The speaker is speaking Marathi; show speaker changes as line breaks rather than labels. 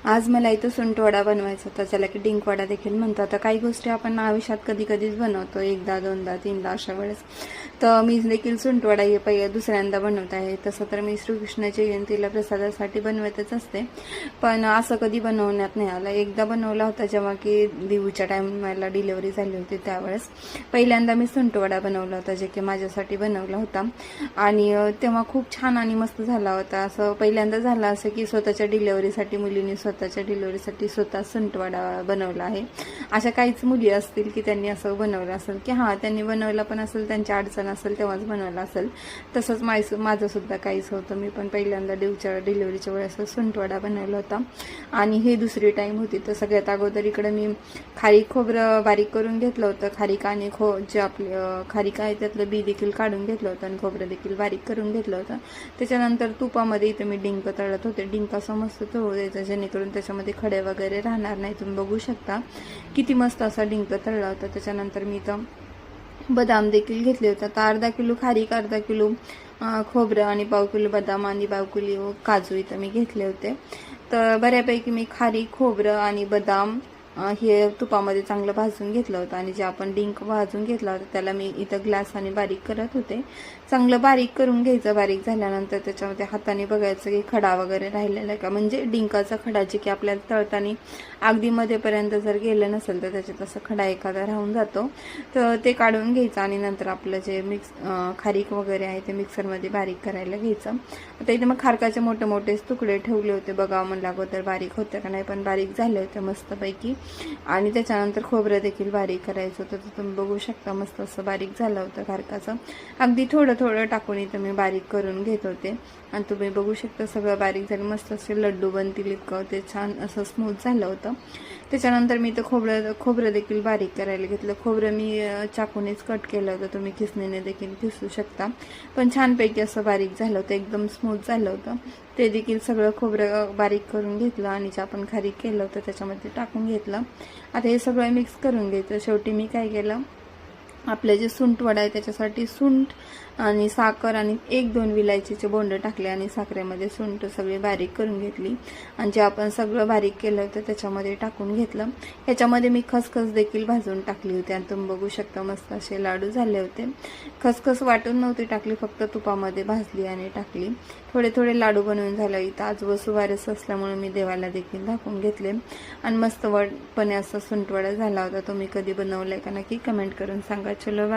आज मला इथं सुंठवडा बनवायचा होता, ज्याला की डिंकवडा देखील म्हणतात. आता काही गोष्टी आपण आयुष्यात कधी कधीच बनवतो, एकदा दोनदा तीनदा अशा वेळेस. तर मी देखील सुंठवडा हे पहिल्या दुसऱ्यांदा बनवत आहे. तसं तर मी श्रीकृष्णाच्या जयंतीला प्रसादासाठी बनवतच असते, पण असं कधी बनवण्यात नाही आलं. एकदा बनवला होता जेव्हा की देऊच्या टायमाला डिलिव्हरी झाली होती, त्यावेळेस पहिल्यांदा मी सुंठवडा बनवला होता, जे की माझ्यासाठी बनवला होता. आणि तेव्हा खूप छान आणि मस्त झाला होता. असं पहिल्यांदा झालं असं की स्वतःच्या डिलिव्हरीसाठी मुलींनी स्वतःच्या डिलिव्हरीसाठी स्वतः सुंठवडा बनवला आहे. अशा काहीच मुली असतील की त्यांनी असं बनवलं असेल की हां त्यांनी बनवलं पण असेल, त्यांची अडचण असेल तेव्हाच बनवलं असेल. तसंच माझं सुद्धा काहीच होतं. मी पण पहिल्यांदा देऊच्या डिलिव्हरीच्या वेळेस सुंठवडा बनवला होता आणि हे दुसरी टाईम होती. तर सगळ्यात अगोदर इकडं मी खारीक खोबरं बारीक करून घेतलं होतं. खारीक आणि जे आपले खारीक आहे त्यातलं बी देखील काढून घेतलं होतं आणि खोबरं देखील बारीक करून घेतलं होतं. त्याच्यानंतर तुपामध्ये इथं मी डिंक तळत होते. डिंक असं मस्त तळू द्यायचं जेणेकरून त्याच्यामध्ये खडे वगैरे राहणार नाही. तुम्ही बघू शकता किती मस्त असा डिंक तळला होता. त्याच्यानंतर मी इथं बदाम देखील घेतले होते. तर अर्धा किलो खारीक, अर्धा किलो खोबरं आणि पाव किलो बदाम आणि पाव किलो काजू इथं मी घेतले होते. तर बऱ्यापैकी मी खारीक, खोबरं आणि बदाम हे तुपामध्ये चांगलं भाजून घेतलं होतं आणि जे आपण डिंक भाजून घेतला होता त्याला मी इथं ग्लासाने बारीक करत होते. चांगलं बारीक करून घ्यायचं. बारीक झाल्यानंतर त्याच्यामध्ये हाताने बघायचं की खडा वगैरे राहिलेला आहे का, म्हणजे डिंकाचा खडा जे की आपल्याला तळताना अगदी मध्येपर्यंत जर गेलं नसेल तर त्याच्यात असं खडा एखादा राहून जातो, तर ते काढून घ्यायचं आणि नंतर आपलं जे खारीक वगैरे आहे ते मिक्सरमध्ये बारीक करायला घ्यायचं. आता इथे मग खारकाचे मोठे मोठे तुकडे ठेवले होते. बघावं म्हणलं अगोदर बारीक होतं का नाही, पण बारीक झाले होते मस्तपैकी. आणि त्याच्यानंतर खोबरं देखील बारीक करायचं होतं. तर तुम्ही बघू शकता मस्त असं बारीक झालं होतं खारकाचं. अगदी थोडं थोडं टाकून इथं मी बारीक करून घेत होते आणि तुम्ही बघू शकता सगळं बारीक झालं. मस्त असे लड्डू बनतील इतकं ते छान असं स्मूथ झालं होतं. त्याच्यानंतर मी इथं खोबरं देखील बारीक करायला घेतलं. खोबरं मी चाकूनेच कट केलं होतं, तुम्ही खिसणीने देखील खिसू शकता. पण छानपैकी असं बारीक झालं होतं, एकदम स्मूथ झालं होतं. ते देखील सगळं खोबरं बारीक करून घेतलं आणि जे आपण खारीक केलं होतं त्याच्यामध्ये टाकून घेतलं. आता हे सगळं मिक्स करून घ्यायचं. शेवटी मी काय केलं, आपलं जे सुंठवडा आहे त्याच्यासाठी सुंठ आणि साखर आणि 1-2 विलायचीचे बोंड टाकले आणि साखरेमध्ये सुंठ सगळी बारीक करून घेतली आणि जे आपण सगळं बारीक केलं होतं त्याच्यामध्ये टाकून घेतलं. ह्याच्यामध्ये मी खसखस देखील भाजून टाकली होती आणि तुम्ही बघू शकता मस्त असे लाडू झाले होते. खसखस वाटून नव्हती टाकली, फक्त तुपामध्ये भाजली आणि टाकली. थोडे थोडे लाडू बनवून झालं. इथं आज वसुबारस असल्यामुळे मी देवाला देखील दाखवून घेतले आणि मस्त वडपणे असा सुंठवडा झाला होता. तुम्ही कधी बनवलाय का नक्की कमेंट करून सांगा. चलो बाय.